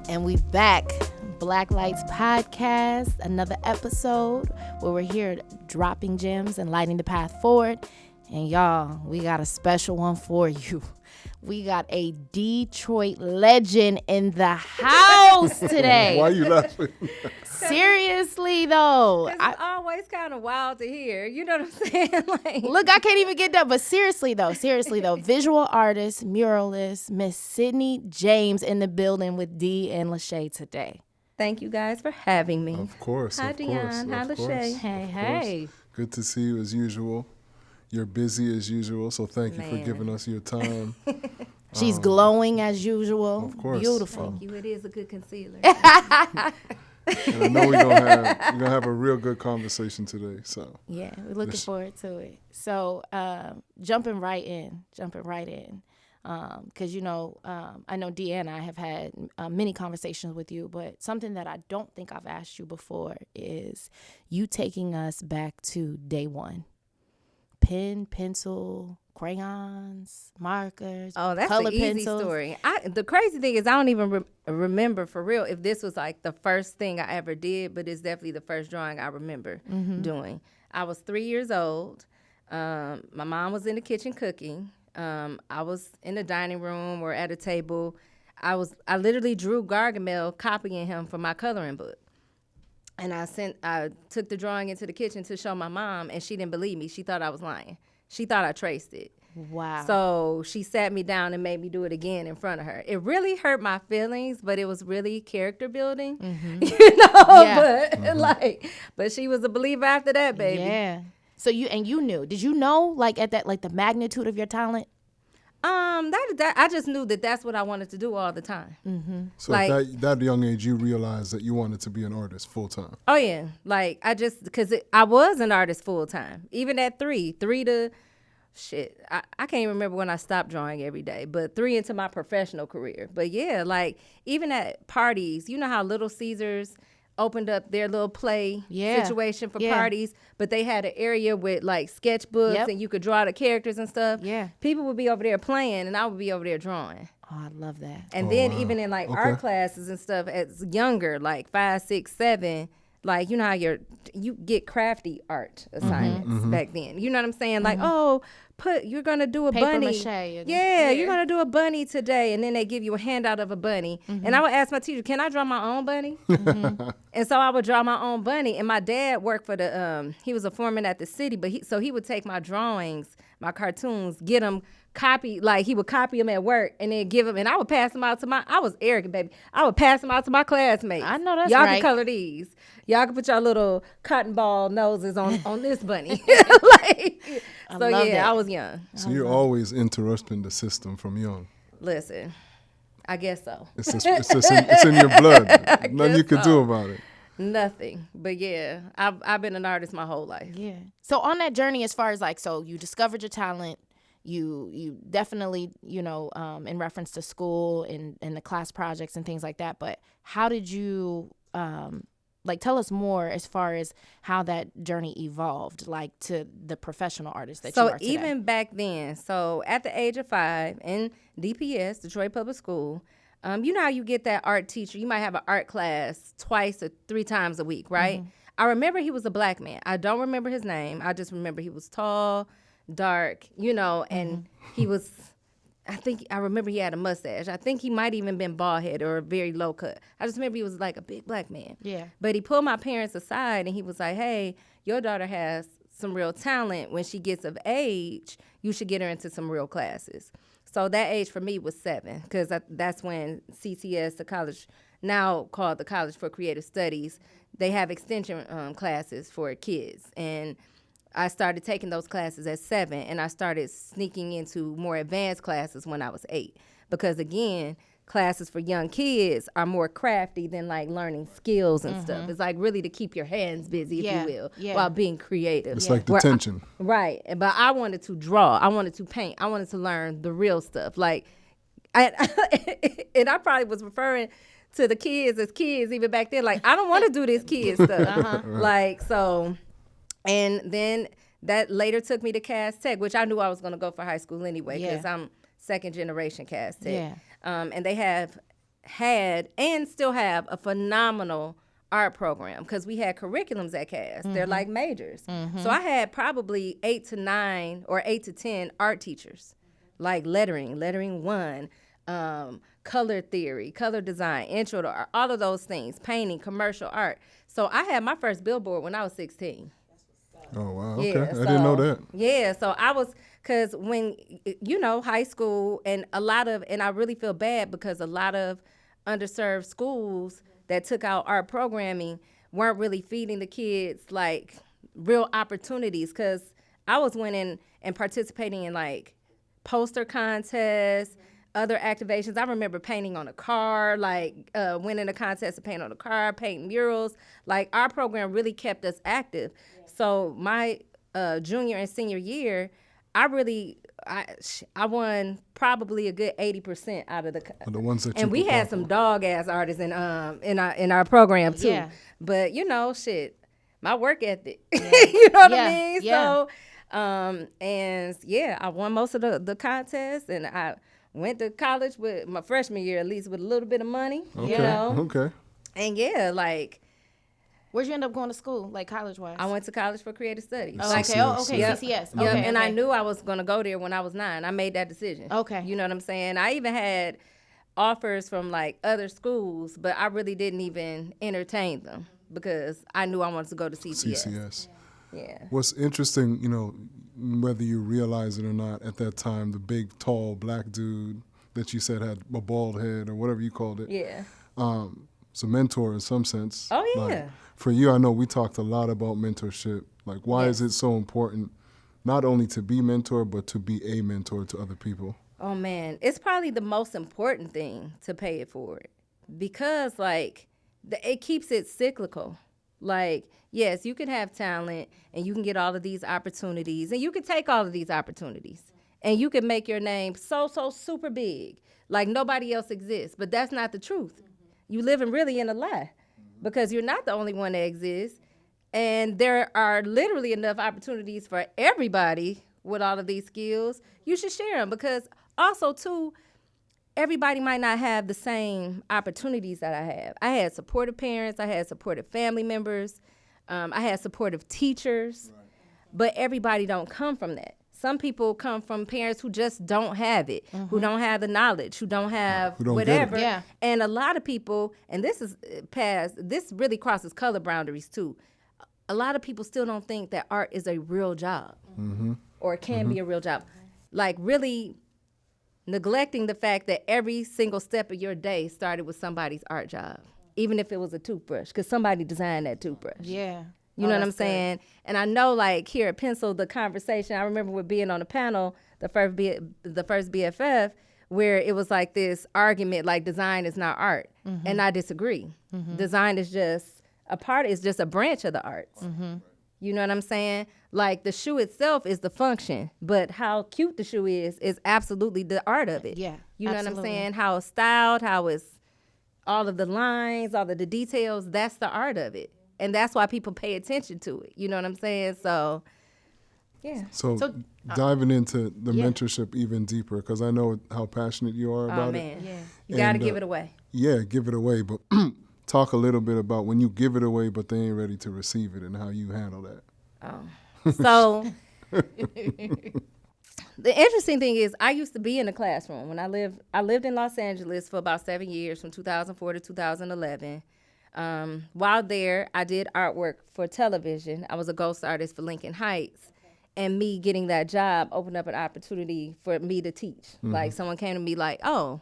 And we back. BlackLights Podcast, another episode where we're here dropping gems and lighting the path forward. And y'all, we got a special one for you. We got a Detroit legend in the house today. Why are you laughing? Seriously, though. It's always kind of wild to hear. You know what I'm saying? Look, I can't even get that. But seriously, though, visual artist, muralist, Miss Sydney James in the building with Dion LaShae today. Thank you guys for having me. Of course. Hi, Dion. Hi, LaShae. Hey. Good to see you as usual. You're busy as usual, so thank you for giving us your time. She's glowing as usual. Of course. Beautiful. Thank you. It is a good concealer. And I know we're gonna have a real good conversation today. So yeah, we're looking forward to it. So jumping right in, because I know Dee and I have had many conversations with you, but something that I don't think I've asked you before is you taking us back to day one. Pen, pencil, crayons, markers. Oh, that's color an easy pencils. story. The crazy thing is I don't even remember for real if this was like the first thing I ever did, but it's definitely the first drawing I remember doing. I was 3 years old. My mom was in the kitchen cooking. I was in the dining room or at a table. I literally drew Gargamel, copying him from my coloring book. And I took the drawing into the kitchen to show my mom, and she didn't believe me. She thought I was lying. She thought I traced it. Wow. So she sat me down and made me do it again in front of her. It really hurt my feelings, but it was really character building, but she was a believer after that, baby. Yeah. So you knew. Did you know, like, at that, like, the magnitude of your talent? I just knew that that's what I wanted to do all the time. Mm-hmm. So at that young age, you realized that you wanted to be an artist full time. Oh yeah, like because I was an artist full time, even at three to shit. I can't even remember when I stopped drawing every day, but 3 into my professional career. But yeah, like even at parties, you know how Little Caesars opened up their little play situation for parties, but they had an area with like sketchbooks and you could draw the characters and stuff. Yeah. People would be over there playing and I would be over there drawing. Oh, I love that. And even in like art classes and stuff as younger, like 5, 6, 7, like you know how you get crafty art assignments back then. You know what I'm saying? Like, you're gonna do a Paper bunny. mache. You're gonna do a bunny today, and then they give you a handout of a bunny. And I would ask my teacher, "Can I draw my own bunny?" And so I would draw my own bunny. And my dad worked for he was a foreman at the city, but he would take my drawings, my cartoons, get them copied. Like he would copy them at work, and then give them, and I would pass them out to I was arrogant, baby. I would pass them out to my classmates. I know that's y'all right. Can color these. Y'all can put your little cotton ball noses on this bunny. I was young. So you're always interrupting the system from young. Listen, I guess so. It's in your blood. Nothing you can do about it. Nothing. But yeah, I've been an artist my whole life. Yeah. So on that journey, as far as like, so you discovered your talent, you definitely, in reference to school and the class projects and things like that. But how did you, tell us more as far as how that journey evolved, like to the professional artist that you are today. So even back then, at the age of 5 in DPS, Detroit Public School, you know how you get that art teacher, you might have an art class 2 or 3 times a week, right? Mm-hmm. I remember he was a black man. I don't remember his name. I just remember he was tall, dark, and he was, I remember he had a mustache. I think he might even been bald head or very low cut. I just remember he was like a big black man. Yeah. But he pulled my parents aside and he was like, hey, your daughter has some real talent. When she gets of age, you should get her into some real classes. So that age for me was 7 because that's when CCS, the college, now called the College for Creative Studies, they have extension classes for kids. And I started taking those classes at 7, and I started sneaking into more advanced classes when I was 8. Because, again, classes for young kids are more crafty than, like, learning skills and stuff. It's, like, really to keep your hands busy, if you will, while being creative. It's like detention. Right. But I wanted to draw. I wanted to paint. I wanted to learn the real stuff. Like, and I probably was referring to the kids as kids even back then. Like, I don't want to do this kid stuff. Like, so... And then that later took me to Cass Tech, which I knew I was going to go for high school anyway because I'm second generation Cass Tech. Yeah. And they have had and still have a phenomenal art program because we had curriculums at CAS. They're like majors. So I had probably 8 to 9 or 8 to 10 art teachers, like lettering 1, color theory, color design, intro to art, all of those things, painting, commercial art. So I had my first billboard when I was 16. Oh, wow. Okay. Yeah, I didn't know that. Yeah, so I was, because when, high school and I really feel bad because a lot of underserved schools that took out art programming weren't really feeding the kids like real opportunities, because I was winning and participating in like poster contests, other activations. I remember painting on a car, like winning a contest to paint on a car, painting murals. Like our program really kept us active. So my junior and senior year, I won probably a good 80% out of the ones that and we had some dog ass artists in our program too. Yeah. But my work ethic, you know what I mean? Yeah. So, I won most of the contests, and I went to college with my freshman year at least with a little bit of money. Okay. Okay. And where'd you end up going to school, like college-wise? I went to college for creative studies. Oh, okay. CCS. Okay. Yep. CCS. Yep. Okay. And okay. I knew I was going to go there when I was 9. I made that decision. Okay. You know what I'm saying? I even had offers from like other schools, but I really didn't even entertain them because I knew I wanted to go to CCS. CCS. Yeah. What's interesting, whether you realize it or not, at that time, the big, tall, black dude that you said had a bald head or whatever you called it. Yeah. It's a mentor in some sense. Oh, yeah. Like, for you, I know we talked a lot about mentorship. Like, why is it so important not only to be mentor, but to be a mentor to other people? Oh, man. It's probably the most important thing to pay it forward because, like, it keeps it cyclical. Like, yes, you can have talent and you can get all of these opportunities and you can take all of these opportunities and you can make your name so super big, like nobody else exists. But that's not the truth. You living really in a lie because you're not the only one that exists. And there are literally enough opportunities for everybody with all of these skills. You should share them because also, too, everybody might not have the same opportunities that I have. I had supportive parents. I had supportive family members. I had supportive teachers. Right. But everybody don't come from that. Some people come from parents who just don't have it, who don't have the knowledge, who don't have whatever. Yeah. And a lot of people, and this really crosses color boundaries too. A lot of people still don't think that art is a real job or can be a real job. Like really neglecting the fact that every single step of your day started with somebody's art job, even if it was a toothbrush, because somebody designed that toothbrush. Yeah. You know what I'm saying? And I know, like, here at Pencil, the conversation, I remember with being on the panel, the first BFF, where it was like this argument, like, design is not art. And I disagree. Design is just a branch of the arts. You know what I'm saying? Like, the shoe itself is the function, but how cute the shoe is absolutely the art of it. Yeah, You know what I'm saying? How it's styled, how it's all of the lines, all of the details, that's the art of it. And that's why people pay attention to it. You know what I'm saying? So, yeah. So diving into the mentorship even deeper, because I know how passionate you are about it. Yeah. You got to give it away. Yeah, give it away. But talk a little bit about when you give it away, but they ain't ready to receive it and how you handle that. So the interesting thing is I used to be in the classroom. When I lived in Los Angeles for about 7 years, from 2004 to 2011. While there, I did artwork for television. I was a ghost artist for Lincoln Heights. And me getting that job opened up an opportunity for me to teach. Like, someone came to me like, oh,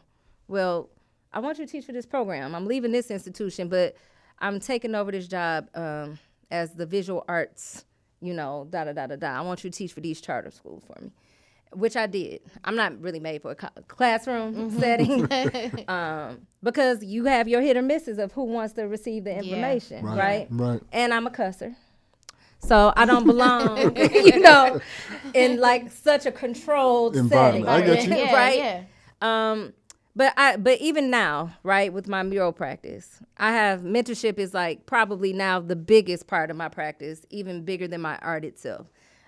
well, I want you to teach for this program. I'm leaving this institution, but I'm taking over this job as the visual arts, I want you to teach for these charter schools for me, which I did. I'm not really made for a classroom setting because you have your hit or misses of who wants to receive the information, right? And I'm a cusser. So I don't belong, in like such a controlled setting. I get you. Right? But even now, right, with my mural practice, I have mentorship is like probably now the biggest part of my practice, even bigger than my art itself.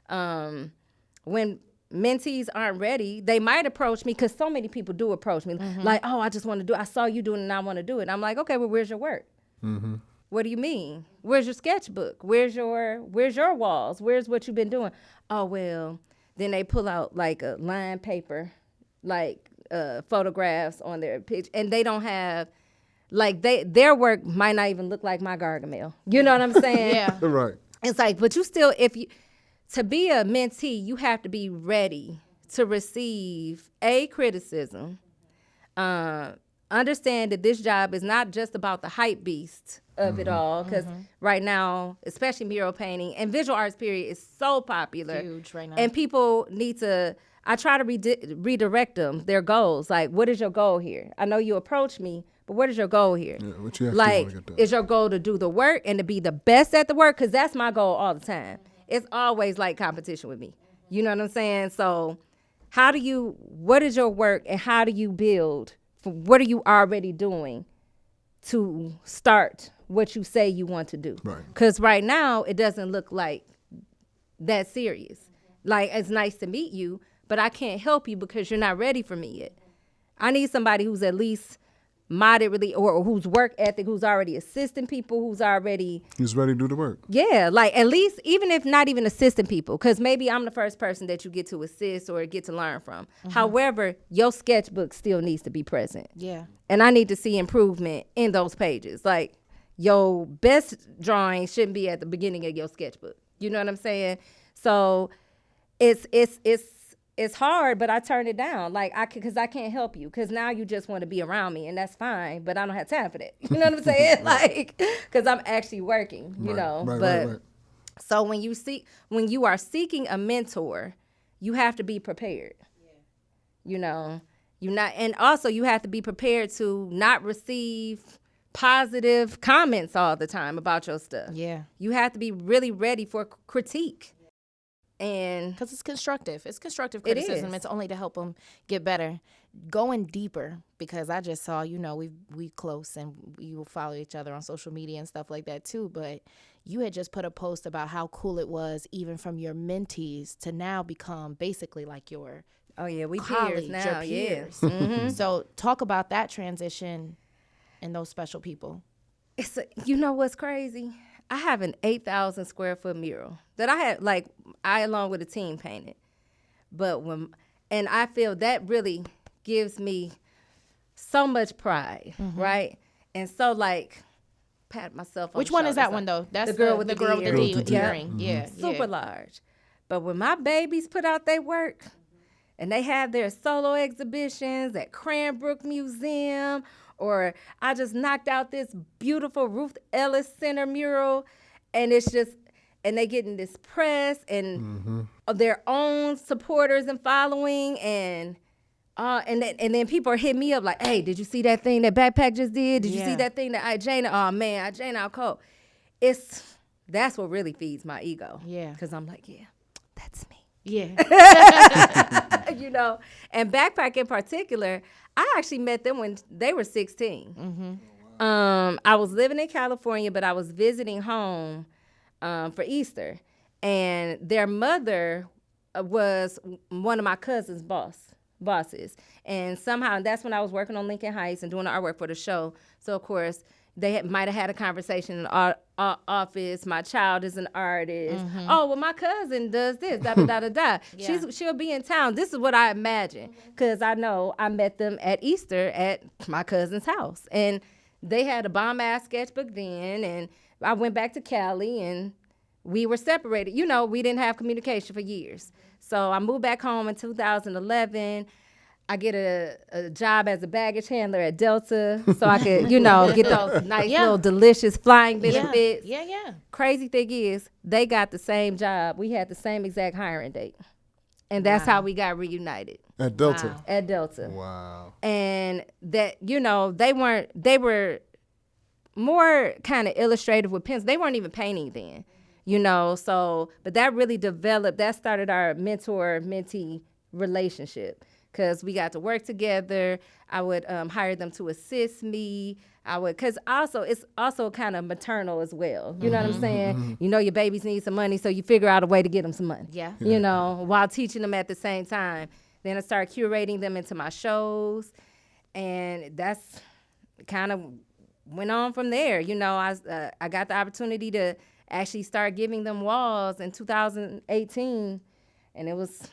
When mentees aren't ready, they might approach me, because so many people do approach me, like, oh, I just want to do it. I saw you doing it and I want to do it. I'm like, okay, well, where's your work? What do you mean? Where's your sketchbook? Where's your walls? Where's what you've been doing? Oh, well, then they pull out like a lined paper, like photographs on their pitch, and they don't have, like, their work might not even look like my Gargamel. You know what I'm saying? Yeah. Right. It's like, but you still, to be a mentee, you have to be ready to receive criticism, understand that this job is not just about the hype beast of it all, because right now, especially mural painting and visual arts period is so popular. Huge right now. And people need to, I try to redirect them, their goals. Like, what is your goal here? I know you approach me, but what is your goal here? Yeah, what you actually Like, want to get done. is your goal to do the work and to be the best at the work? Because that's my goal all the time. It's always like competition with me. You know what I'm saying? So what is your work, and how do you build? What are you already doing to start what you say you want to do? Right. Because right now, it doesn't look like that serious. Like, it's nice to meet you, but I can't help you because you're not ready for me yet. I need somebody who's at least moderately, or whose work ethic, who's already assisting people, who's ready to do the work. Yeah, like, at least, even if not even assisting people, because maybe I'm the first person that you get to assist or get to learn from. However, your sketchbook still needs to be present. Yeah. And I need to see improvement in those pages. Like, your best drawing shouldn't be at the beginning of your sketchbook. You know what I'm saying? So it's hard, but I turn it down, like, because I can't help you, because now you just want to be around me, and that's fine, but I don't have time for that. You know what I'm saying? Like, because I'm actually working, you know. Right. So when you are seeking a mentor, you have to be prepared. You know, and also you have to be prepared to not receive positive comments all the time about your stuff. Yeah. You have to be really ready for critique. And Because it's constructive. It's constructive It criticism. is. It's only to help them get better. Going deeper, because I just saw, we close and we will follow each other on social media and stuff like that too. But you had just put a post about how cool it was, even from your mentees to now become basically like your we colleagues, peers now, your peers. yeah. So talk about that transition and those special people. You know what's crazy? I have an 8,000 square foot mural that I along with a team painted. And I feel that really gives me so much pride, right? And so, like, pat myself on Which the one is shoulder. that one though? That's the girl with the girl with the D D with earring. the earring. Yeah. Super large. But when my babies put out their work and they have their solo exhibitions at Cranbrook Museum, or I just knocked out this beautiful Ruth Ellis Center mural, and it's just, and they getting this press and of their own supporters and following, and then people are hitting me up like, hey, did you see that thing that Backpack just did? Did you see that thing that Ijana? Oh man, Ijana out cold. That's what really feeds my ego. Yeah. Because I'm like, yeah, that's me. Yeah. You know, and Backpack in particular, I actually met them when they were 16. I was living in California, but I was visiting home for Easter, and their mother was one of my cousin's bosses, and somehow that's when I was working on Lincoln Heights and doing the artwork for the show. So of course they might have had a conversation in the office. My child is an artist. Oh, well, my cousin does this. Da da da da da. Yeah. She'll be in town. This is what I imagine, because I know I met them at Easter at my cousin's house, and they had a bomb ass sketchbook then, and I went back to Cali, and we were separated. You know, we didn't have communication for years. So I moved back home in 2011. I get a job as a baggage handler at Delta, so I could, get those nice little delicious flying benefits. Yeah. Crazy thing is, they got the same job. We had the same exact hiring date. And that's how we got reunited. At Delta. Wow. At Delta. Wow. And that, they were more kind of illustrative with pencils. They weren't even painting then, but that really developed, that started our mentor-mentee relationship. because we got to work together. I would hire them to assist me. Because also, it's also kind of maternal as well. You know what I'm saying? You know your babies need some money, so you figure out a way to get them some money. Yeah. You know, while teaching them at the same time. Then I started curating them into my shows, and that's kind of went on from there. You know, I got the opportunity to actually start giving them walls in 2018, and it was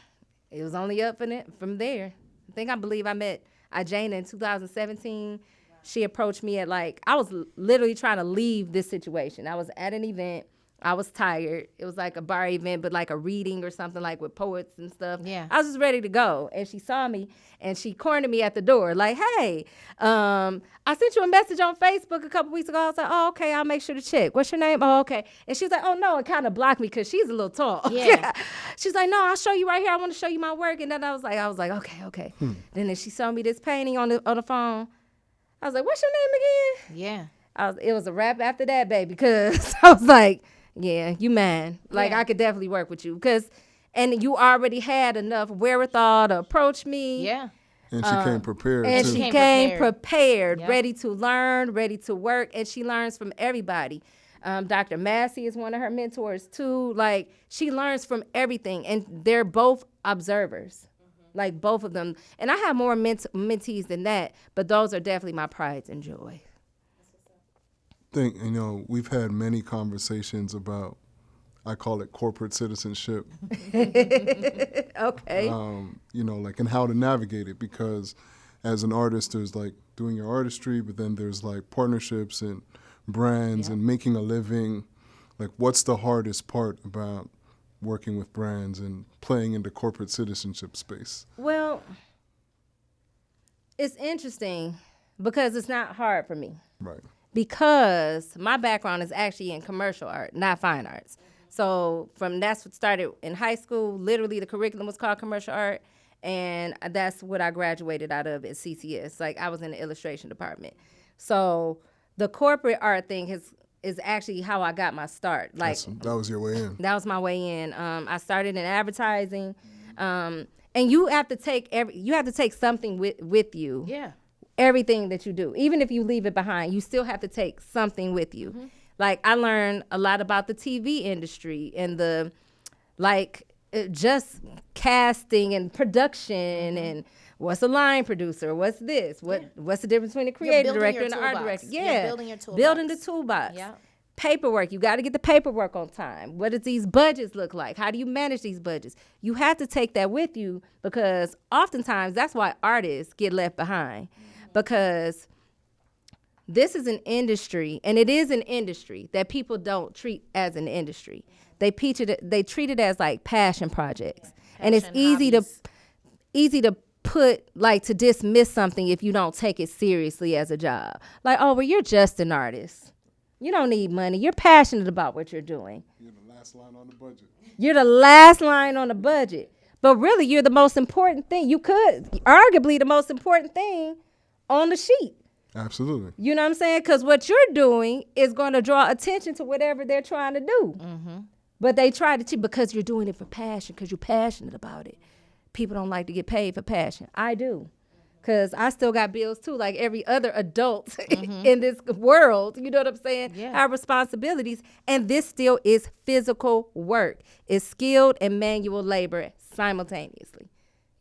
only up from there. I believe I met Ajana in 2017. She approached me I was literally trying to leave this situation. I was at an event. I was tired. It was like a bar event, but like a reading or something, like with poets and stuff. Yeah. I was just ready to go. And she saw me, and she cornered me at the door, like, hey, I sent you a message on Facebook a couple weeks ago. I was like, oh, okay, I'll make sure to check. What's your name? Oh, okay. And she was like, oh, no, it kind of blocked me because she's a little tall. Yeah. She's like, no, I'll show you right here. I want to show you my work. And then I was like, okay. Then she showed me this painting on the phone. I was like, what's your name again? Yeah. It was a wrap after that, baby, because I was like, yeah, you man. Like, I could definitely work with you. And you already had enough wherewithal to approach me. Yeah. And she came prepared, And too. she came prepared, Yep. ready to learn, ready to work, and she learns from everybody. Dr. Massey is one of her mentors, too. Like, she learns from everything, and they're both observers. Like, both of them. And I have more mentees than that, but those are definitely my pride and joy. We've had many conversations about, I call it corporate citizenship. Okay. And how to navigate it, because as an artist, there's like doing your artistry, but then there's like partnerships and brands and making a living. Like, what's the hardest part about working with brands and playing into corporate citizenship space? Well, it's interesting because it's not hard for me. Right. Because my background is actually in commercial art, not fine arts. So that's what started in high school. Literally, the curriculum was called commercial art, and that's what I graduated out of at CCS. Like, I was in the illustration department. So the corporate art thing is actually how I got my start. Like, that was your way in. That was my way in. I started in advertising, and you have to take something with you. Yeah. Everything that you do, even if you leave it behind, you still have to take something with you. Mm-hmm. Like, I learned a lot about the TV industry and just casting and production and what's a line producer, what's this, what's the difference between a creative director and an art director? Yeah, you're building your toolbox. Building the toolbox. Yeah. Paperwork, you got to get the paperwork on time. What does these budgets look like? How do you manage these budgets? You have to take that with you, because oftentimes that's why artists get left behind. Because this is an industry, and it is an industry that people don't treat as an industry. They treat it as like passion projects, and it's easy to put, like, to dismiss something if you don't take it seriously as a job. Like, oh, well, you're just an artist. You don't need money. You're passionate about what you're doing. You're the last line on the budget. You're the last line on the budget, but really, you're the most important thing. Arguably the most important thing on the sheet. Absolutely. You know what I'm saying? Because what you're doing is going to draw attention to whatever they're trying to do. Mm-hmm. But they try to cheat because you're doing it for passion, because you're passionate about it. People don't like to get paid for passion. I do. Because I still got bills too, like every other adult in this world. You know what I'm saying? Yeah. Our responsibilities. And this still is physical work. It's skilled and manual labor simultaneously.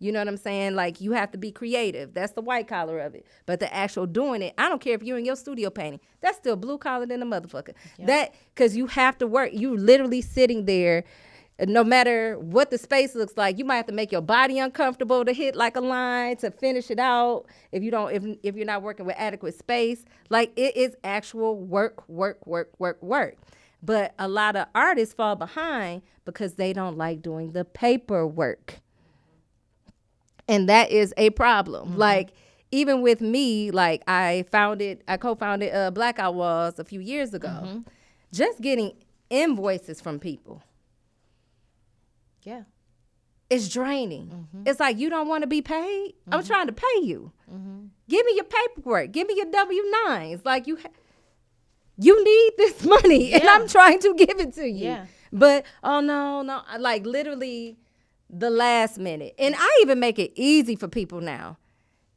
You know what I'm saying? Like, you have to be creative. That's the white collar of it. But the actual doing it, I don't care if you're in your studio painting. That's still blue collar than a motherfucker. Yeah. Because you have to work. You literally sitting there, no matter what the space looks like. You might have to make your body uncomfortable to hit like a line to finish it out. If you're not working with adequate space, like, it is actual work. But a lot of artists fall behind because they don't like doing the paperwork. And that is a problem. Mm-hmm. Like, even with me, like, I co-founded Blackout Walls a few years ago. Mm-hmm. Just getting invoices from people. Yeah. It's draining. Mm-hmm. It's like, you don't want to be paid? Mm-hmm. I'm trying to pay you. Mm-hmm. Give me your paperwork. Give me your W-9s. Like, you need this money, and I'm trying to give it to you. Yeah. But, oh, no. Like, literally, the last minute. And I even make it easy for people now.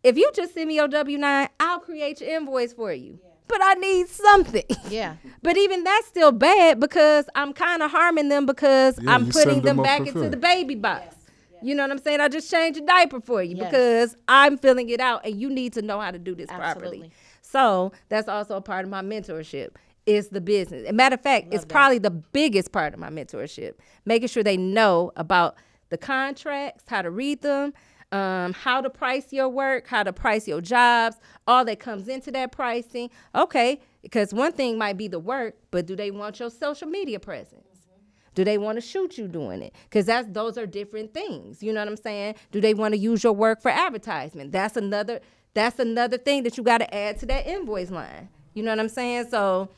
If you just send me your W-9, I'll create your invoice for you. Yeah. But I need something. Yeah. But even that's still bad because I'm kind of harming them because I'm putting them back into the baby box. Yes. Yes. You know what I'm saying? I just changed a diaper for you because I'm filling it out and you need to know how to do this properly. So that's also a part of my mentorship is the business. As a matter of fact, it's probably the biggest part of my mentorship, making sure they know about the contracts, how to read them, how to price your work, how to price your jobs, all that comes into that pricing. Okay, because one thing might be the work, but do they want your social media presence? Do they want to shoot you doing it? Because those are different things. You know what I'm saying? Do they want to use your work for advertisement? That's another thing that you got to add to that invoice line. You know what I'm saying? So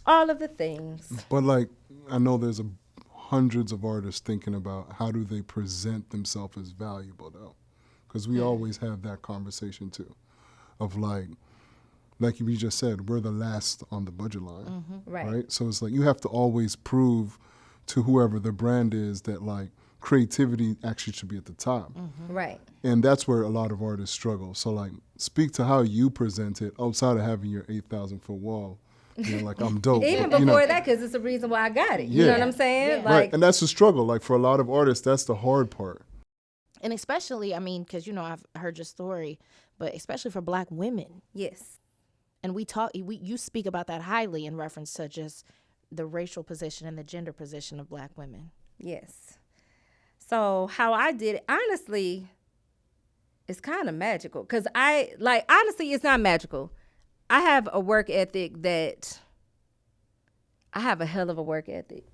all of the things. But like, I know there's hundreds of artists thinking about how do they present themselves as valuable though. Because we always have that conversation too, of like you just said, we're the last on the budget line, right? So it's like you have to always prove to whoever the brand is that like creativity actually should be at the top, right? And that's where a lot of artists struggle. So like, speak to how you present it outside of having your 8,000-foot wall. You know, like I'm dope. Even but, before that, because it's the reason why I got it. You know what I'm saying? Yeah. Right, and that's the struggle. Like for a lot of artists, that's the hard part. And especially, I mean, because, you know, I've heard your story, but especially for Black women. Yes. And you speak about that highly in reference to just the racial position and the gender position of Black women. Yes. So how I did it, honestly, it's kind of magical. Because honestly, it's not magical. I have a work ethic that I have a hell of a work ethic.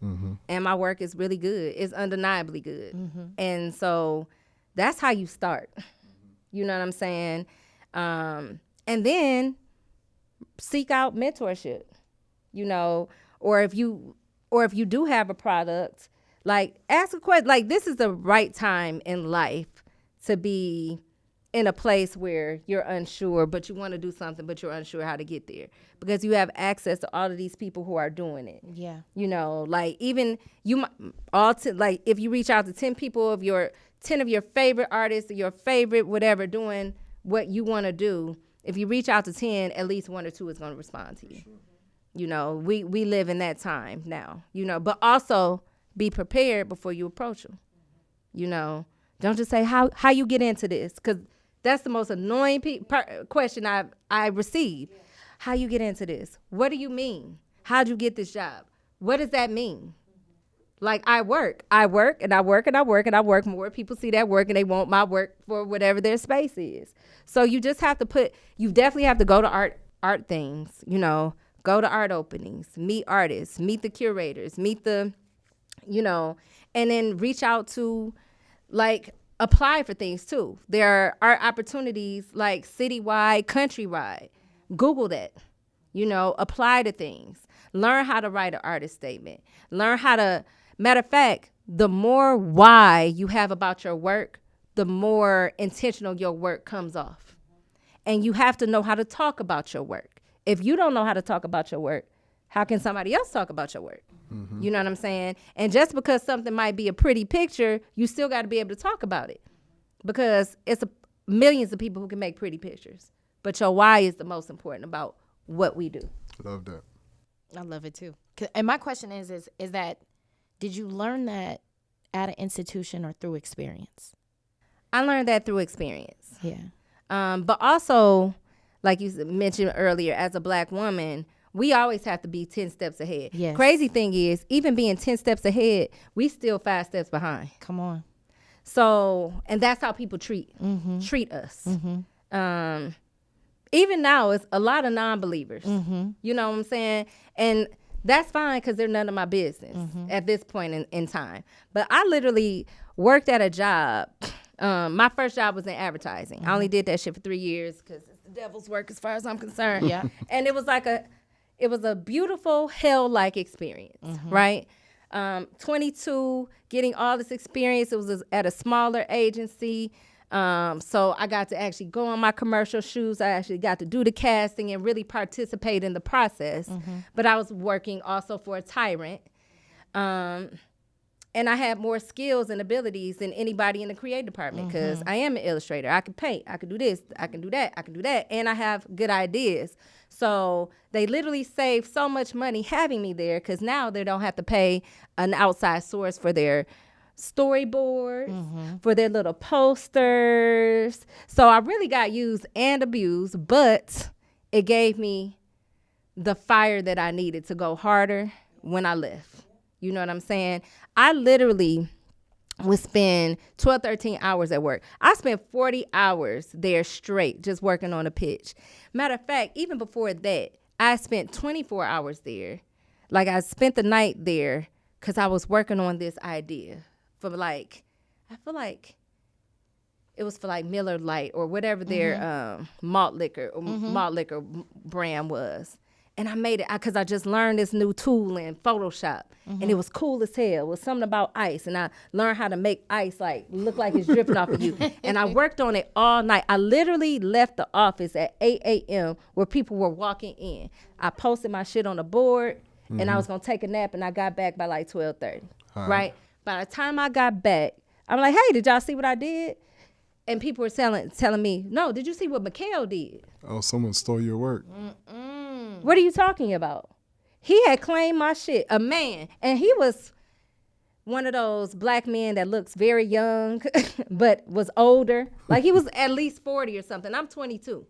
And my work is really good. It's undeniably good. And so that's how you start. You know what I'm saying? And then seek out mentorship, you know, or if you do have a product, like ask a question, like this is the right time in life to be in a place where you're unsure, but you want to do something, but you're unsure how to get there because you have access to all of these people who are doing it. Yeah. You know, like even like if you reach out to 10 people 10 of your favorite artists, your favorite whatever doing what you want to do, if you reach out to 10, at least 1 or 2 is going to respond to you. Sure. You know, we live in that time now, you know, but also be prepared before you approach them. You know, don't just say how you get into this, because that's the most annoying question I receive. Yeah. How you get into this? What do you mean? How'd you get this job? What does that mean? Like I work and I work and I work and I work. More people see that work and they want my work for whatever their space is. So you just have to you definitely have to go to art things, you know, go to art openings, meet artists, meet the curators, meet the, you know, and then reach out to like apply for things too. There are art opportunities like citywide, countrywide. Google that, you know, apply to things. Learn how to write an artist statement. Learn how to, matter of fact, the more why you have about your work, the more intentional your work comes off. And you have to know how to talk about your work. If you don't know how to talk about your work, how can somebody else talk about your work? You know what I'm saying? And just because something might be a pretty picture, you still got to be able to talk about it, because it's millions of people who can make pretty pictures. But your why is the most important about what we do. Love that. I love it too. And my question is that, did you learn that at an institution or through experience? I learned that through experience. Yeah. But also, like you mentioned earlier, as a Black woman, we always have to be 10 steps ahead. Yes. Crazy thing is, even being 10 steps ahead, we still 5 steps behind. Come on. So, and that's how people treat us. Even now, it's a lot of non-believers. You know what I'm saying? And that's fine, because they're none of my business at this point in time. But I literally worked at a job. My first job was in advertising. I only did that shit for 3 years because it's the devil's work as far as I'm concerned. Yeah. And it was a beautiful hell-like experience, right? 22, getting all this experience. It was at a smaller agency. So I got to actually go on my commercial shoots. I actually got to do the casting and really participate in the process. But I was working also for a tyrant. And I had more skills and abilities than anybody in the creative department because I am an illustrator. I can paint. I can do this. I can do that. I can do that. And I have good ideas. So they literally saved so much money having me there because now they don't have to pay an outside source for their storyboards, for their little posters. So I really got used and abused, but it gave me the fire that I needed to go harder when I left. You know what I'm saying? I literally would spend 12, 13 hours at work. I spent 40 hours there straight just working on a pitch. Matter of fact, even before that, I spent 24 hours there. Like I spent the night there because I was working on this idea for like, I feel like it was for like Miller Lite or whatever their malt liquor brand was. And I made it because I just learned this new tool in Photoshop. And it was cool as hell. It was something about ice. And I learned how to make ice like look like it's dripping off of you. And I worked on it all night. I literally left the office at 8 a.m. where people were walking in. I posted my shit on the board and I was going to take a nap and I got back by like 12:30. Right? By the time I got back, I'm like, hey, did y'all see what I did? And people were telling me, no, did you see what Mikhail did? Oh, someone stole your work. What are you talking about? He had claimed my shit, a man. And he was one of those black men that looks very young, but was older. Like he was at least 40 or something. I'm 22.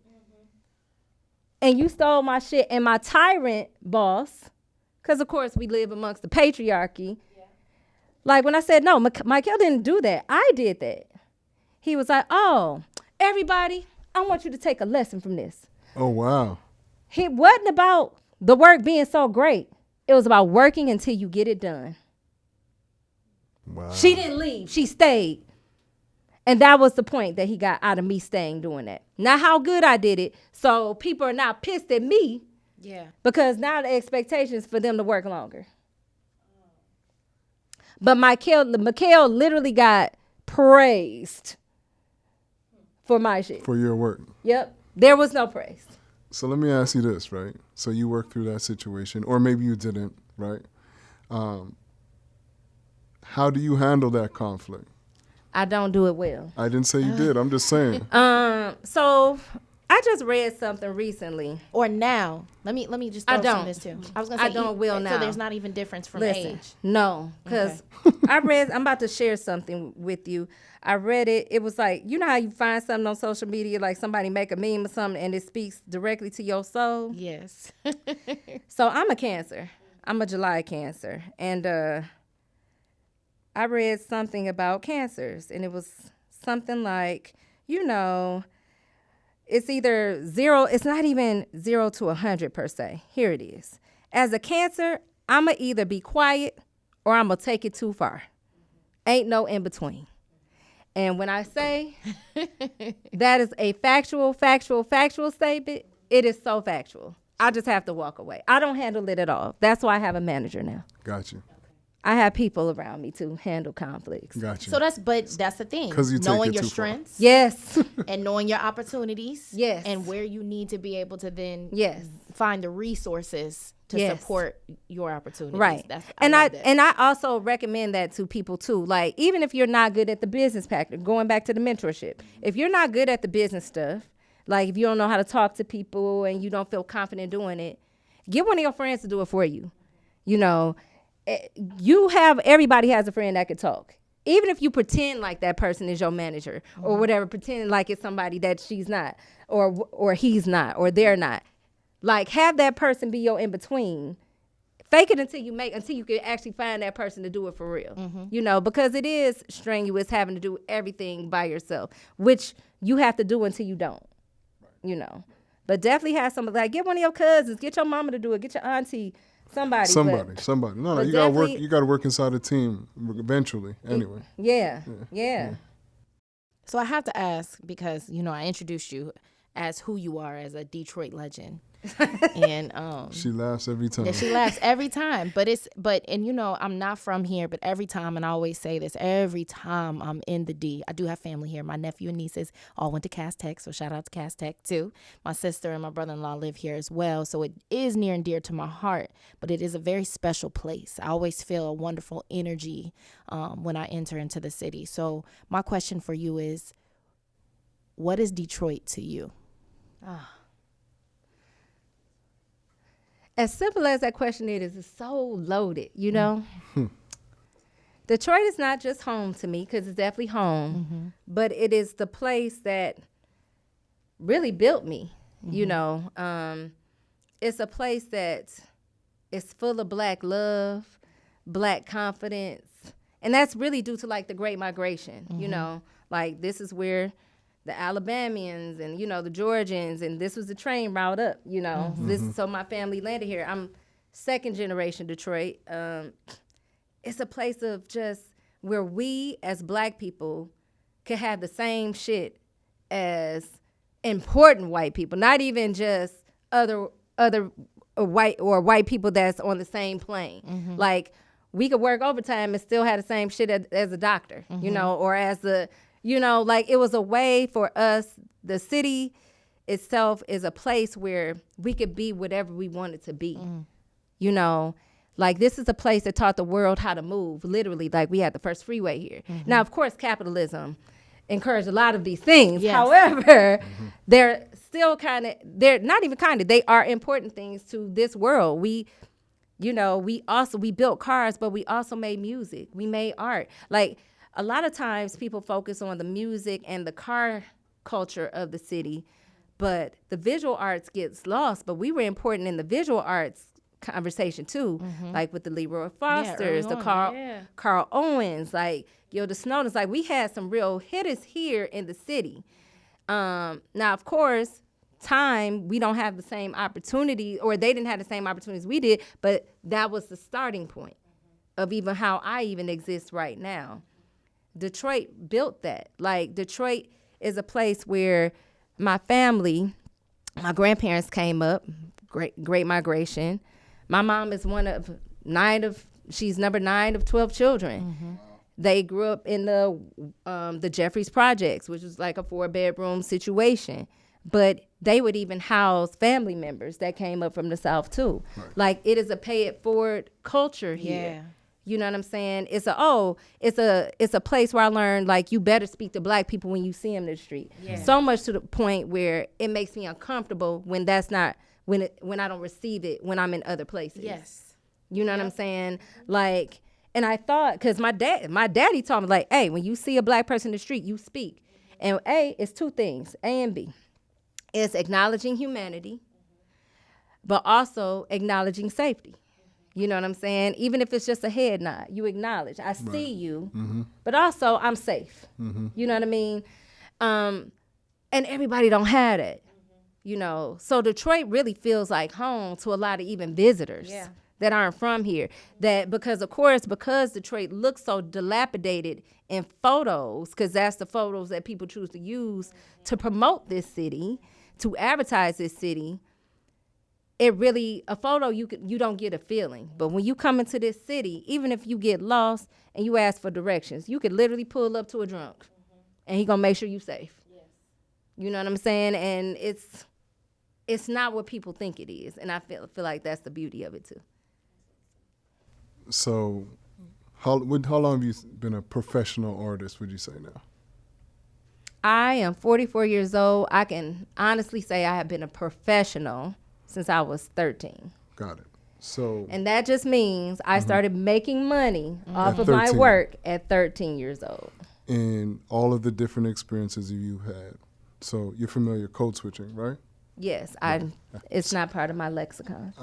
And you stole my shit. And my tyrant boss, because of course we live amongst the patriarchy. Yeah. Like when I said, no, Michael didn't do that. I did that. He was like, oh, everybody, I want you to take a lesson from this. Oh, wow. It wasn't about the work being so great. It was about working until you get it done. Wow. She didn't leave. She stayed. And that was the point that he got out of me staying doing that. Now how good I did it. So people are now pissed at me. Yeah. Because now the expectation is for them to work longer. But Mikhail literally got praised for my shit. For your work. Yep. There was no praise. So let me ask you this, right? So you worked through that situation, or maybe you didn't, right? How do you handle that conflict? I don't do it well. I didn't say you did. I'm just saying. So I just read something recently. Or now. Let me just throw some of this too. I was gonna say I don't will now. So there's not even difference from age. No, because I'm about to share something with you. I read it. It was like, you know how you find something on social media, like somebody make a meme or something, and it speaks directly to your soul? Yes. So I'm a Cancer. I'm a July Cancer. And I read something about cancers, and it was something like, you know, it's either zero, it's not even 0 to 100 per se. Here it is. As a Cancer, I'm going to either be quiet or I'm going to take it too far. Ain't no in between. And when I say that is a factual statement, it is so factual. I just have to walk away. I don't handle it at all. That's why I have a manager now. Got you. I have people around me to handle conflicts. Got you. So that's the thing. 'Cause you take knowing it your too far. strengths. Yes. And knowing your opportunities. Yes. And where you need to be able to then Yes. find the resources to Yes. support your opportunities. Right. I also recommend that to people too. Like, even if you're not good at the business pack, going back to the mentorship, if you're not good at the business stuff, like if you don't know how to talk to people and you don't feel confident doing it, get one of your friends to do it for you. You know, everybody has a friend that could talk. Even if you pretend like that person is your manager or whatever, pretend like it's somebody that she's not or he's not or they're not. Like, have that person be your in-between. Fake it until you can actually find that person to do it for real. You know, because it is strenuous having to do everything by yourself, which you have to do until you don't, you know. But definitely have somebody, like, get one of your cousins, get your mama to do it, get your auntie, somebody. No, you gotta work. You gotta work inside a team eventually. Anyway. Yeah. So I have to ask, because, you know, I introduced you as who you are as a Detroit legend. And She laughs every time. yeah, she laughs every time. But you know, I'm not from here, but every time, and I always say this, every time I'm in the D, I do have family here. My nephew and nieces all went to Cass Tech, so shout out to Cass Tech too. My sister and my brother-in-law live here as well, so it is near and dear to my heart, but it is a very special place. I always feel a wonderful energy when I enter into the city. So my question for you is, what is Detroit to you? As simple as that question is, it's so loaded, you know? Detroit is not just home to me, because it's definitely home, but it is the place that really built me, you know? It's a place that is full of Black love, Black confidence, and that's really due to, like, the Great Migration, you know? Like, this is where the Alabamians and, you know, the Georgians, and this was the train route up, you know. So my family landed here. I'm second generation Detroit. It's a place of just where we as Black people could have the same shit as important white people, not even just other white people that's on the same plane. Like, we could work overtime and still have the same shit as a doctor, you know, or as the, you know, like, it was a way for us. The city itself is a place where we could be whatever we wanted to be. You know, like, this is a place that taught the world how to move, literally. Like, we had the first freeway here. Now, of course, capitalism encouraged a lot of these things. Yes. However, they're still they're not even they are important things to this world. We, you know, we built cars, but we also made music. We made art. Like, a lot of times people focus on the music and the car culture of the city, but the visual arts gets lost. But we were important in the visual arts conversation too, like with the Leroy Fosters, the Carl Owens, like Gilda Snowden's. Like, we had some real hitters here in the city. Now, of course, we don't have the same opportunity, or they didn't have the same opportunities we did, but that was the starting point of even how I even exist right now. Detroit built that. Like, Detroit is a place where my family, my grandparents came up, great migration. My mom is she's number 9 of 12 children. They grew up in the Jeffries Projects, which was like a 4-bedroom situation. But they would even house family members that came up from the South too. Right. Like, it is a pay it forward culture here. Yeah. You know what I'm saying? It's a place where I learned, like, you better speak to Black people when you see them in the street. Yeah. So much to the point where it makes me uncomfortable when that's not when I don't receive it when I'm in other places. Yes. You know what I'm saying? Like, and I thought, because my daddy told me, like, hey, when you see a Black person in the street, you speak. And it's 2 things, A and B. It's acknowledging humanity, but also acknowledging safety. You know what I'm saying? Even if it's just a head nod, you acknowledge, I see you, but also I'm safe. You know what I mean? And everybody don't have that, you know? So Detroit really feels like home to a lot of even visitors that aren't from here. That because Detroit looks so dilapidated in photos, because that's the photos that people choose to use to promote this city, to advertise this city. A photo, you don't get a feeling. But when you come into this city, even if you get lost and you ask for directions, you could literally pull up to a drunk and he gonna make sure you safe. Yes. You know what I'm saying? And it's not what people think it is. And I feel like that's the beauty of it too. So how long have you been a professional artist, would you say now? I am 44 years old. I can honestly say I have been a professional since I was 13. Got it. So, and that just means I started making money off of my work at 13 years old. And all of the different experiences you've had. So you're familiar with code switching, right? Yes, it's not part of my lexicon.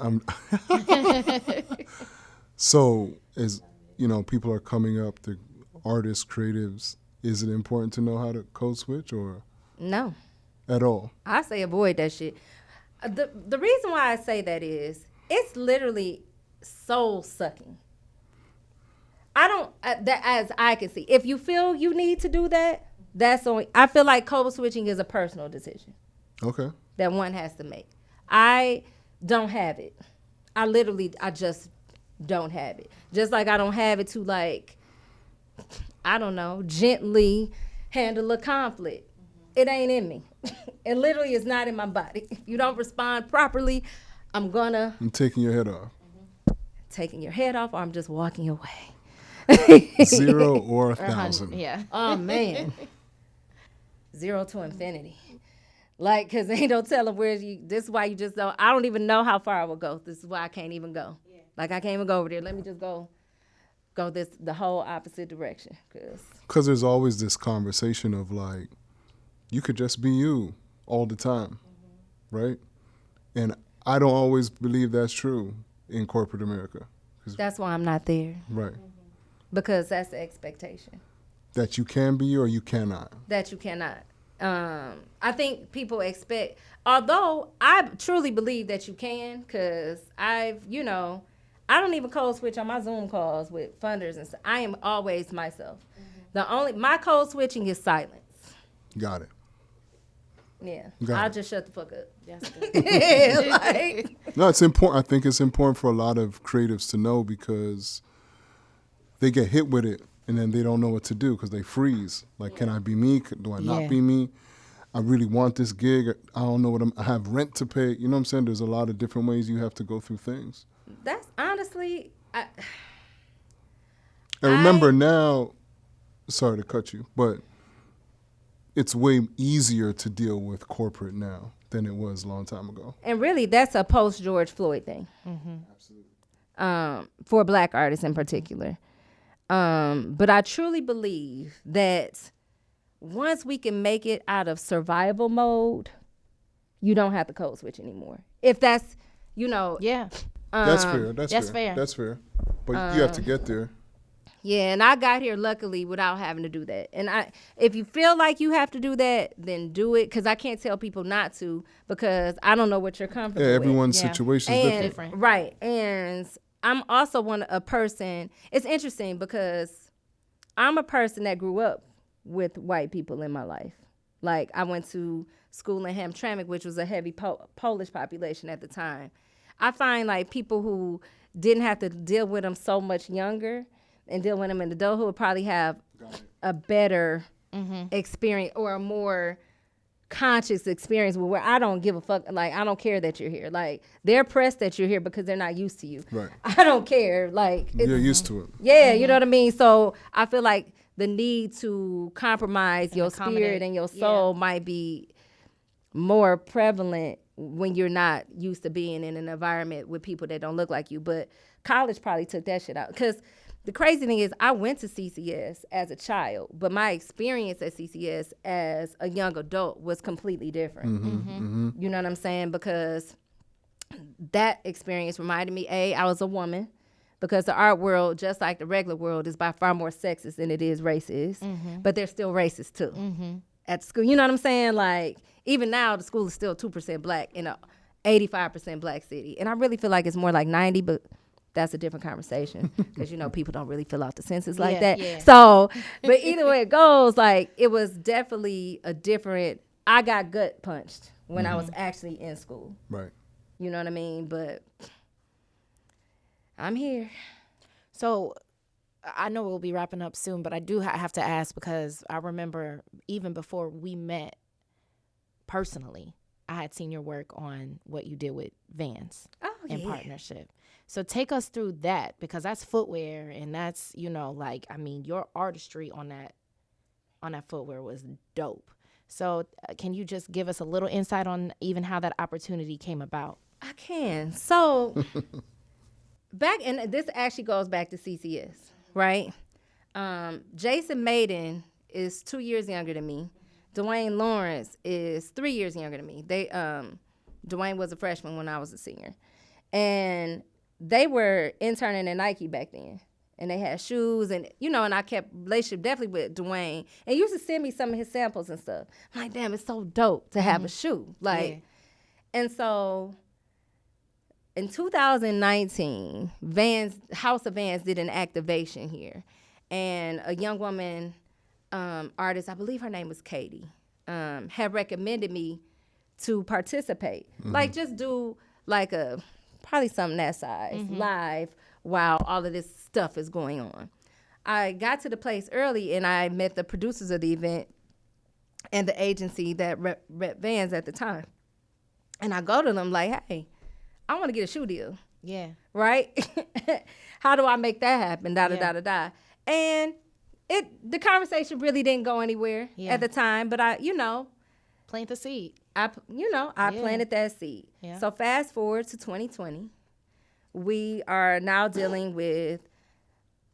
So as you know, people are coming up, the artists, creatives, is it important to know how to code switch or? No. At all? I say avoid that shit. The reason why I say that is it's literally soul sucking. I don't, as I can see, if you feel you need to do that, that's only, I feel like code switching is a personal decision. Okay. that one has to make. I don't have it. I just don't have it. Just like I don't have it to, like, I don't know, gently handle a conflict. It ain't in me. It literally is not in my body. If you don't respond properly, I'm taking your head off. taking your head off, or I'm just walking away. 0 or 1,000. Yeah. Oh, man. 0 to infinity. Like, because ain't no telling this is why you just don't, I don't even know how far I will go. This is why I can't even go. Yeah. Like, I can't even go over there. Let me just go the whole opposite direction. Because there's always this conversation of, like, you could just be you all the time, right? And I don't always believe that's true in corporate America. That's why I'm not there. Right. Because that's the expectation. That you can be or you cannot. That you cannot. I think people expect, although I truly believe that you can, because I don't even code switch on my Zoom calls with funders and stuff. I am always myself. My code switching is silence. Got it. Yeah. I'll just shut the fuck up. That's good. No, it's important. I think it's important for a lot of creatives to know, because they get hit with it and then they don't know what to do because they freeze. Like, can I be me? Do I not be me? I really want this gig. I don't know I have rent to pay. You know what I'm saying? There's a lot of different ways you have to go through things. That's honestly, and remember now, sorry to cut you, but it's way easier to deal with corporate now than it was a long time ago. And really, that's a post-George Floyd thing. Absolutely. For Black artists in particular. But I truly believe that once we can make it out of survival mode, you don't have to code switch anymore. If that's, Yeah. That's fair. That's fair. That's fair. But you have to get there. Yeah, and I got here luckily without having to do that. And if you feel like you have to do that, then do it, because I can't tell people not to, because I don't know what you're comfortable with. Everyone's situation is different. Right. And I'm also a person, it's interesting because I'm a person that grew up with white people in my life. Like, I went to school in Hamtramck, which was a heavy Polish population at the time. I find, like, people who didn't have to deal with them so much younger and deal with them in adulthood probably have a better experience, or a more conscious experience where I don't give a fuck. Like, I don't care that you're here. Like, they're pressed that you're here because they're not used to you. Right. I don't care. Like, you're used to it. Yeah, you know what I mean? So I feel like the need to compromise your spirit and your soul might be more prevalent when you're not used to being in an environment with people that don't look like you. But college probably took that shit out. Because the crazy thing is, I went to CCS as a child, but my experience at CCS as a young adult was completely different. You know what I'm saying? Because that experience reminded me, I was a woman, because the art world, just like the regular world, is by far more sexist than it is racist. But they're still racist too at school. You know what I'm saying? Like, even now, the school is still 2% black in a 85% black city. And I really feel like it's more like 90, but that's a different conversation, because, people don't really fill out the census like that. Yeah. So, but either way it goes, like, it was definitely I got gut punched when I was actually in school. Right. You know what I mean? But I'm here. So I know we'll be wrapping up soon, but I do have to ask, because I remember even before we met personally, I had seen your work on what you did with Vans in partnership. So take us through that, because that's footwear, and that's, your artistry on that footwear was dope. So can you just give us a little insight on even how that opportunity came about? I can. So and this actually goes back to CCS, right? Jason Maiden is 2 years younger than me. Dwayne Lawrence is 3 years younger than me. Dwayne was a freshman when I was a senior. And they were interning at Nike back then. And they had shoes, and, and I kept relationship definitely with Dwayne. And he used to send me some of his samples and stuff. I'm like, damn, it's so dope to have a shoe. Like, and so in 2019, House of Vans did an activation here. And a young woman, artist, I believe her name was Katie, had recommended me to participate. Like just do like probably something that size live while all of this stuff is going on. I got to the place early and I met the producers of the event and the agency that rep Vans at the time. And I go to them like, hey, I want to get a shoe deal. Yeah. Right? How do I make that happen? And the conversation really didn't go anywhere at the time, but I plant the seed. I planted that seed. Yeah. So fast forward to 2020, we are now dealing with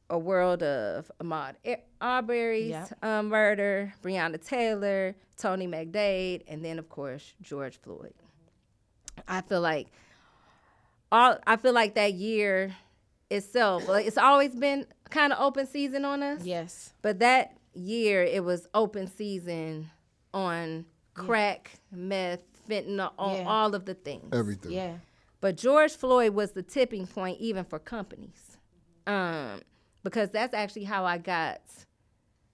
a world of Ahmaud Arbery's murder, Breonna Taylor, Tony McDade, and then of course George Floyd. I feel like that year itself, like, it's always been kind of open season on us. Yes. But that year it was open season on crack, meth, fentanyl, on all of the things. Everything. Yeah. But George Floyd was the tipping point even for companies. Because that's actually how I got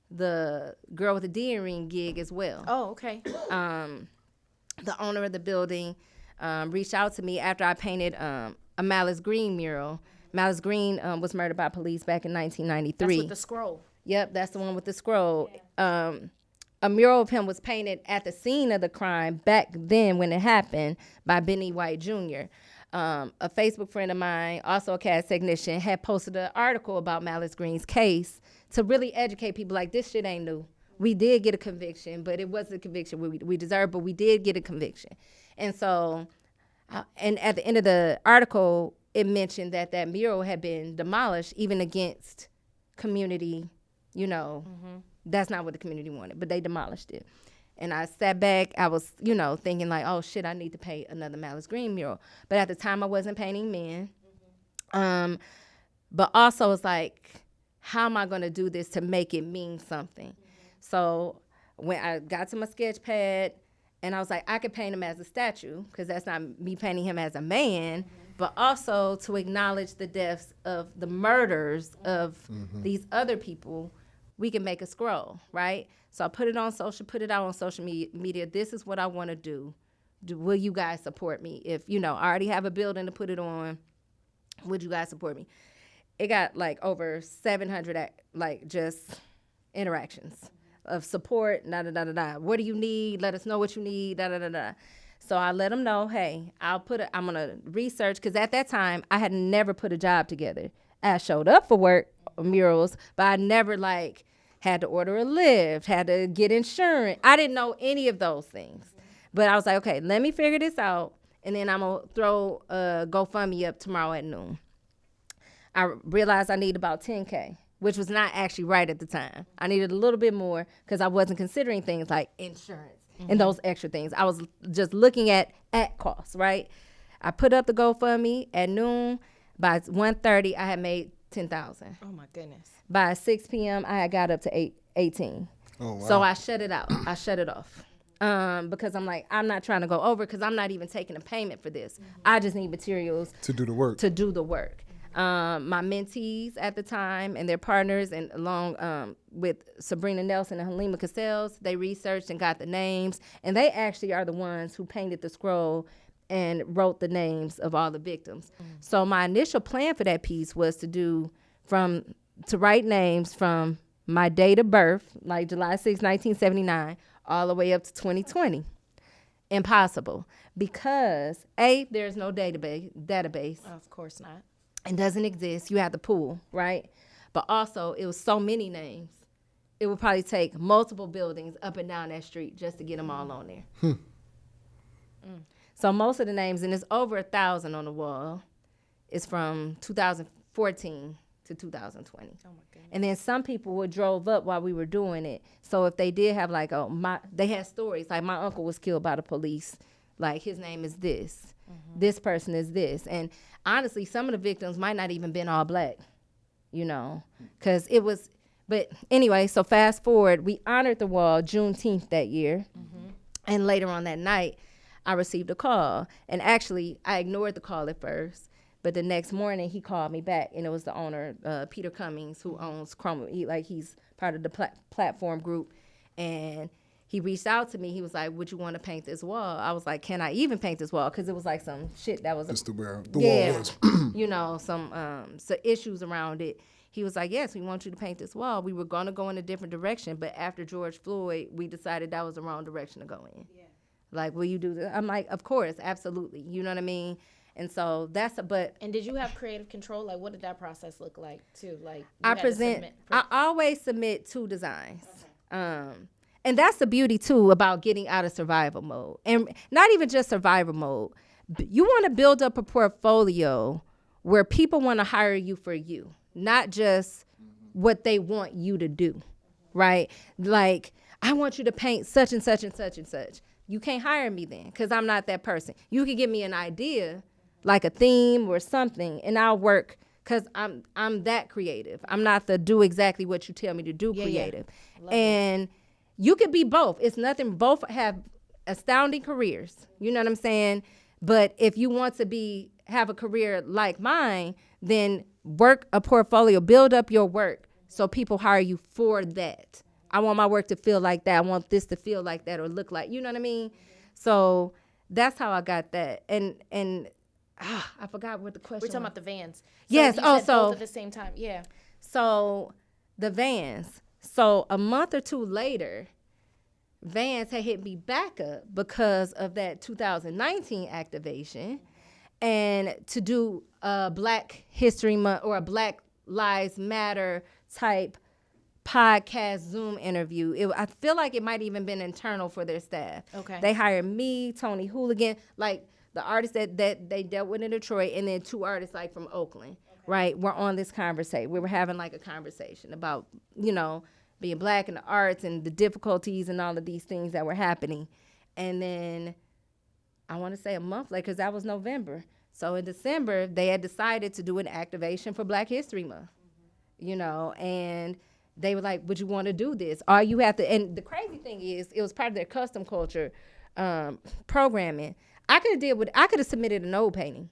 the Girl with the D ring gig as well. Oh, okay. The owner of the building reached out to me after I painted a Malice Green mural. Malice Green was murdered by police back in 1993. That's with the scroll. Yep, that's the one with the scroll. A mural of him was painted at the scene of the crime back then when it happened by Benny White Jr. A Facebook friend of mine, also a CAD technician, had posted an article about Malice Green's case to really educate people like this shit ain't new. We did get a conviction, but it wasn't a conviction we deserved, but we did get a conviction. And so, and at the end of the article, it mentioned that mural had been demolished even against community, that's not what the community wanted, but they demolished it. And I sat back, I was, thinking like, oh shit, I need to paint another Malice Green mural. But at the time I wasn't painting men. But also it's like, how am I gonna do this to make it mean something? So when I got to my sketch pad and I was like, I could paint him as a statue, because that's not me painting him as a man, but also to acknowledge the deaths of the murders of these other people, we can make a scroll, right? So I put it out on social media. This is what I want to do. Will you guys support me? If, I already have a building to put it on, would you guys support me? It got like over 700 just interactions of support, What do you need? Let us know what you need, So I let them know, hey, I'm going to research, because at that time, I had never put a job together. I showed up for work, murals, but I never had to order a lift, had to get insurance. I didn't know any of those things. But I was like, okay, let me figure this out, and then I'm going to throw a GoFundMe up tomorrow at noon. I realized I need about $10K, which was not actually right at the time. I needed a little bit more because I wasn't considering things like insurance and those extra things. I was just looking at costs, right? I put up the GoFundMe at noon. By 1:30, I had made $10,000. Oh my goodness. By 6 p.m., I had got up to 18. Oh, wow. So I shut it out. I shut it off. Because I'm like, I'm not trying to go over, because I'm not even taking a payment for this. I just need materials to do the work. My mentees at the time and their partners, and along with Sabrina Nelson and Halima Castells, they researched and got the names, and they actually are the ones who painted the scroll and wrote the names of all the victims. So my initial plan for that piece was to write names from my date of birth, like July 6, 1979, all the way up to 2020. Impossible, because there's no database. Of course not. It doesn't exist. You have to pull, right? But also, it was so many names. It would probably take multiple buildings up and down that street just to get them all on there. So most of the names, and it's over 1,000 on the wall, is from 2014 to 2020. Oh my goodness. And then some people were drove up while we were doing it. So if they did have they had stories, like my uncle was killed by the police, like his name is this, this person is this. And honestly, some of the victims might not even been all black, because it was, but anyway, so fast forward, we honored the wall Juneteenth that year. And later on that night, I received a call. And actually, I ignored the call at first. But the next morning, he called me back, and it was the owner, Peter Cummings, who owns Chroma. He's part of the platform group. And he reached out to me. He was like, would you want to paint this wall? I was like, can I even paint this wall? Because it was like some shit that was Just where the wall was. you know, some issues around it. He was like, yes, we want you to paint this wall. We were going to go in a different direction, but after George Floyd, we decided that was the wrong direction to go in. Yeah. Like, will you do this? I'm like, of course, absolutely. You know what I mean? And so And did you have creative control? Like, what did that process look like, too? Like, I always submit 2 designs. Okay. And that's the beauty, too, about getting out of survival mode. And not even just survival mode. You want to build up a portfolio where people want to hire you for you, not just what they want you to do, right? Like, I want you to paint such and such and such and such. You can't hire me then because I'm not that person. You can give me an idea, like a theme or something, and I'll work because I'm that creative. I'm not the do exactly what you tell me to do creative. Yeah. And you could be both. It's nothing. Both have astounding careers. You know what I'm saying? But if you want to have a career like mine, then work a portfolio, build up your work so people hire you for that. I want my work to feel like that. I want this to feel like that or look like, you know what I mean? So that's how I got that. And I forgot what the question was. We're talking about the vans. So yes. Both at the same time. Yeah. So the vans. So a month or 2 later, Vans had hit me back up because of that 2019 activation and to do a Black History Month or a Black Lives Matter type podcast Zoom interview. I feel like it might even been internal for their staff. Okay. They hired me, Tony Hooligan, like the artists that they dealt with in Detroit, and then 2 artists like from Oakland, right? We're on this conversation. We were having like a conversation about, you know, being Black in the arts and the difficulties and all of these things that were happening. And then I want to say a month later, because that was November. So in December, they had decided to do an activation for Black History Month, you know, and they were like, would you want to do this? All you have to, and the crazy thing is, it was part of their custom culture programming. I could have submitted an old painting.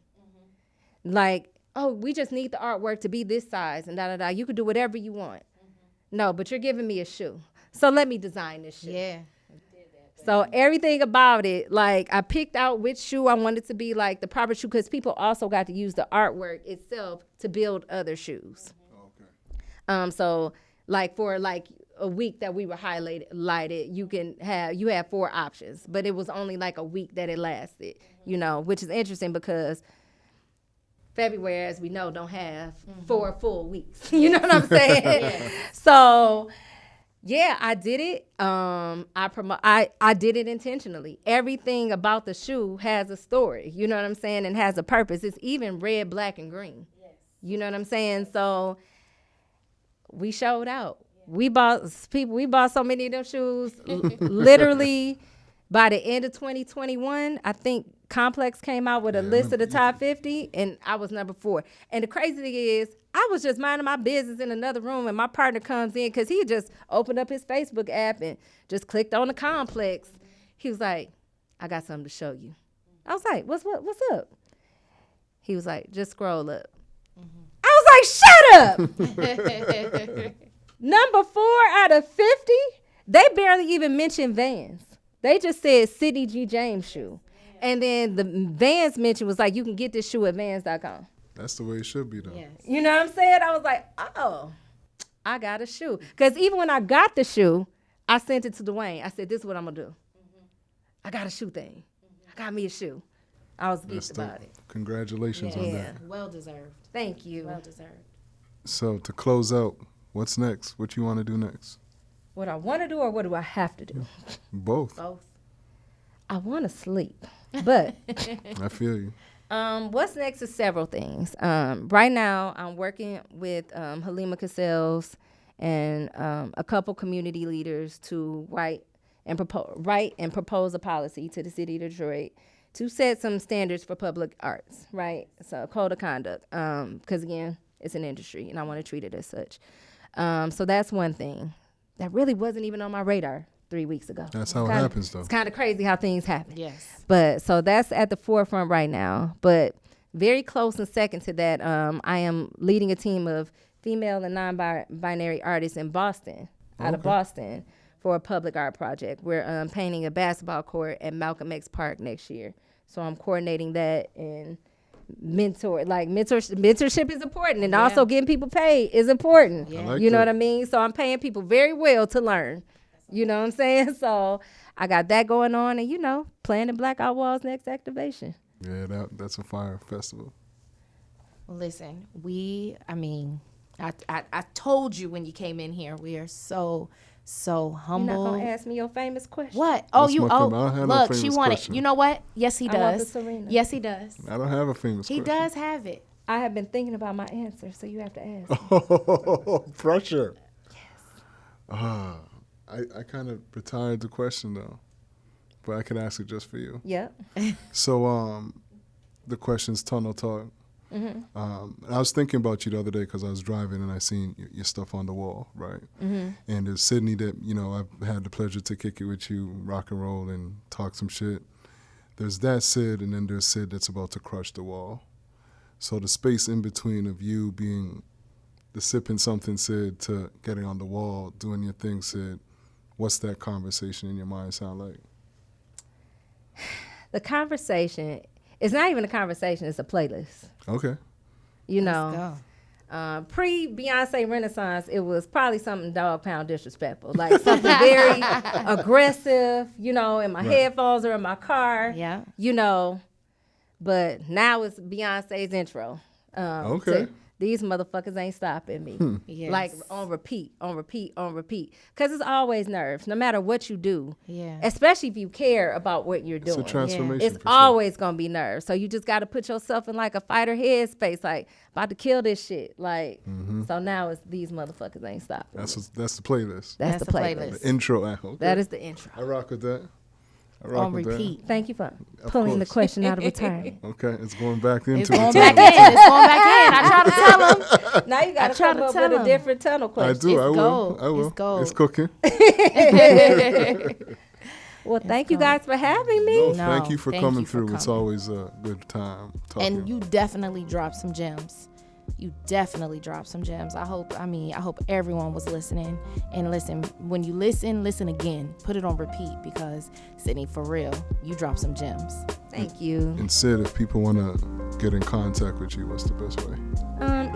Like, oh, we just need the artwork to be this size and da-da-da. You could do whatever you want. No, but you're giving me a shoe. So let me design this shoe. Yeah. So everything about it, like I picked out which shoe I wanted to be like the proper shoe because people also got to use the artwork itself to build other shoes. Okay. So like for like a week that we were highlighted, you have 4 options, but it was only like a week that it lasted, you know, which is interesting because February, as we know, don't have 4 full weeks. You know what I'm saying? Yes. So, yeah, I did it. I did it intentionally. Everything about the shoe has a story. You know what I'm saying? And has a purpose. It's even red, black, and green. Yes. You know what I'm saying? So we showed out. We bought so many of them shoes. Literally, by the end of 2021, I think Complex came out with a list of the top 50, and I was number 4. And the crazy thing is, I was just minding my business in another room, and my partner comes in because he just opened up his Facebook app and just clicked on the Complex. He was like, I got something to show you. I was like, what's up? He was like, just scroll up. I was like, shut up. Number 4 out of 50, they barely even mentioned Vans. They just said Sidney G. James shoe. And then the Vans mention was like, you can get this shoe at Vans.com. That's the way it should be, though. Yes. You know what I'm saying? I was like, oh, I got a shoe. Because even when I got the shoe, I sent it to Dwayne. I said, this is what I'm going to do. I got a shoe thing. I got me a shoe. I was geeked about it. Congratulations on that. Well deserved. Thank you. Well deserved. So to close out, what's next? What you want to do next? What I want to do or what do I have to do? Both. I want to sleep, but I feel you. What's next is several things. Right now, I'm working with Halima Cassels and a couple community leaders to write and propose a policy to the city of Detroit to set some standards for public arts, right? So code of conduct, because again, it's an industry and I want to treat it as such. So that's one thing that really wasn't even on my radar 3 weeks ago. That's how it happens, though. It's kind of crazy how things happen. Yes. But so that's at the forefront right now. But very close and second to that, I am leading a team of female and non-binary artists in Boston, out of Boston, for a public art project. We're painting a basketball court at Malcolm X Park next year. So I'm coordinating that, and mentorship is important, and also getting people paid is important. I like you know that. what I mean? So I'm paying people very well to learn. You know what I'm saying? So I got that going on, and planning Black Outlaws next activation. Yeah, that's a fire festival. Well, listen, I told you when you came in here, we are so humble. You're not gonna ask me your famous question? What? Oh, What's my famous- I don't have no look, she famous wanted. question. You know what? Yes, he I want the does. Serena. Yes, he does. I don't have a famous He question. does have it. I have been thinking about my answer, so you have to ask. Oh, pressure. Yes. I kind of retired the question, though, but I could ask it just for you. Yep. So the question's tunnel talk. I was thinking about you the other day because I was driving and I seen your stuff on the wall, right? And there's Sydney that, I've had the pleasure to kick it with you, rock and roll and talk some shit. There's that Sid, and then there's Sid that's about to crush the wall. So the space in between of you being the sipping something Sid to getting on the wall, doing your thing Sid, what's that conversation in your mind sound like? The conversation, it's not even a conversation, it's a playlist. Okay. Pre-Beyonce Renaissance, it was probably something dog pound disrespectful, like something very aggressive, in my headphones or in my car. Yeah. But now it's Beyonce's intro. Okay. These motherfuckers ain't stopping me. Yes. Like on repeat. Because it's always nerves, no matter what you do. Yeah. Especially if you care about what you're doing. It's a transformation. It's for sure. always going to be nerves. So you just got to put yourself in like a fighter headspace, like about to kill this shit. Like, so now it's these motherfuckers ain't stopping. That's the playlist. That's the playlist. The intro. Okay. That is the intro. I rock with that. On repeat. Thank you for pulling the question out of retirement. Okay, it's going back into It's going retirement. back in. It's going back in. I try to tell him. Now you got to try come to up tell with a him. different tunnel I question. do. It's I will. gold. I will. It's gold. It's cooking. Well, thank you guys for having me. No, No, thank you for thank coming you for through. It's coming. always a good time talking. And you definitely dropped some gems. I hope everyone was listening. And listen, when you listen again. Put it on repeat because, Sydney, for real, you dropped some gems. Thank you. And Sid, if people want to get in contact with you, what's the best way?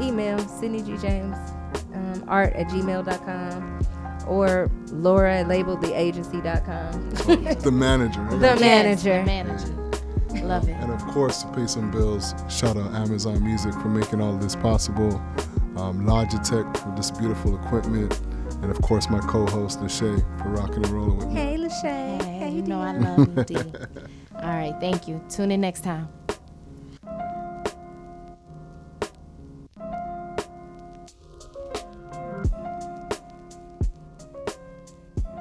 Email SydneyGJames, art@gmail.com or Laura@labeltheagency.com. The manager. Right? The manager. The manager. Love it. And of course, to pay some bills, shout out Amazon Music for making all of this possible. Logitech for this beautiful equipment. And of course, my co-host, LaShae, for rocking and rolling with me. Hey, LaShae. Hey, Hey, you know I Dion. love you, D. All right, thank you. Tune in next time.